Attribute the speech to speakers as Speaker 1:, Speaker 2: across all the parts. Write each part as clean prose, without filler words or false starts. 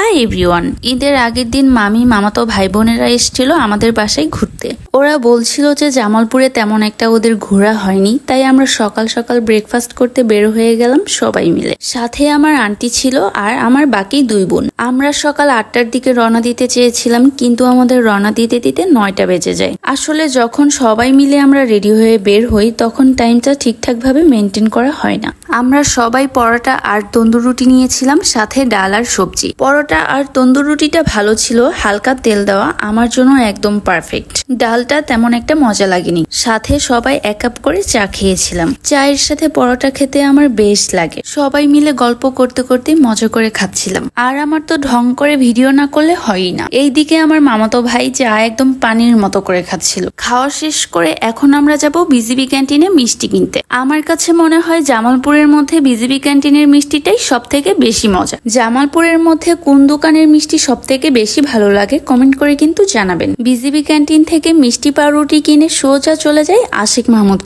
Speaker 1: Hi everyone. ঈদের আগের দিন মামি মামাতো ভাই বোনেরা এসেছিল আমাদের বাসায় ঘুরতে। ওরা বলছিল যে জামালপুরে তেমন একটা ওদের ঘোরা হয়নি, তাই আমরা সকাল সকাল ব্রেকফাস্ট করতে বের হয়ে গেলাম সবাই মিলে। সাথে আমার আন্টি ছিল আর আমার বাকি 2 বোন। আমরা সকাল 8টার দিকে রওনা দিতে চেয়েছিলাম, কিন্তু আমাদের রওনা দিতে দিতে 9টা বেজে যায়। আসলে যখন সবাই মিলে আমরা রেডি হয়ে বের হই তখন টাইমটা ঠিকঠাক ভাবে মেনটেন করা হয় না। আমরা সবাই পরোটা আর তন্দুর রুটি নিয়েছিলাম, সাথে ডাল আর সবজি। পরোটা আর তন্দুর রুটিটা ভালো ছিল, হালকা তেল দেওয়া, আমার জন্য একদম পারফেক্ট। ডালটা তেমন একটা মজা লাগেনি। সাথে সবাই 1 কাপ করে চা খেয়েছিলাম। চায়ের সাথে পরোটা খেতে আমার বেশ লাগে। সবাই মিলে গল্প করতে করতে মজা করে খাচ্ছিলাম। আর আমার তো ঢং করে ভিডিও না করলে হয়ই না। এইদিকে আমার মামাতো ভাই চা একদম পানির মতো করে খাচ্ছিল। খাওয়া শেষ করে এখন আমরা যাব বিজিবি ক্যান্টিনে মিষ্টি কিনতে। আমার কাছে মনে হয় জামালপুরের মধ্যে বিজিবি ক্যান্টিনের মিষ্টিটাই সব থেকে বেশি মজা। জামালপুরের মধ্যে কোন দোকানের মিষ্টি সব থেকে বেশি ভালো লাগে কমেন্ট করে কিন্তু জানাবেন। বিজিবি ক্যান্টিন থেকে মিষ্টি পাউরুটি কিনে সোজা চলে যায় আশিক মাহমুদ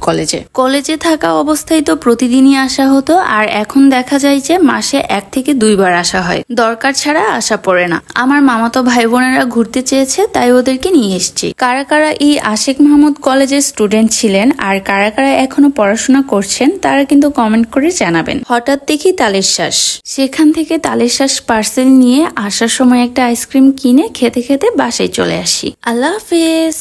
Speaker 1: কলেজে থাকা অবস্থায় তো প্রতিদিনই আসা হতো, আর এখন দেখা যায় যে মাসে 1 থেকে 2 বার আসা হয়। দরকার ছাড়া আসা পড়ে না। আমার মামাতো ভাই বোনেরা ঘুরতে চেয়েছে, তাই ওদেরকে নিয়ে এসেছি। কারা কারা এই আশিক মাহমুদ কলেজের স্টুডেন্ট ছিলেন আর কারা কারা এখনো পড়াশোনা করছেন তারা কিন্তু কমেন্ট করে জানাবেন। হঠাৎ দেখি তালের শ্বাস, সেখান থেকে তালের শ্বাস পার্সেল নিয়ে আসার সময় একটা আইসক্রিম কিনে খেতে খেতে বাসায় চলে আসি। আল্লাহ হাফেজ।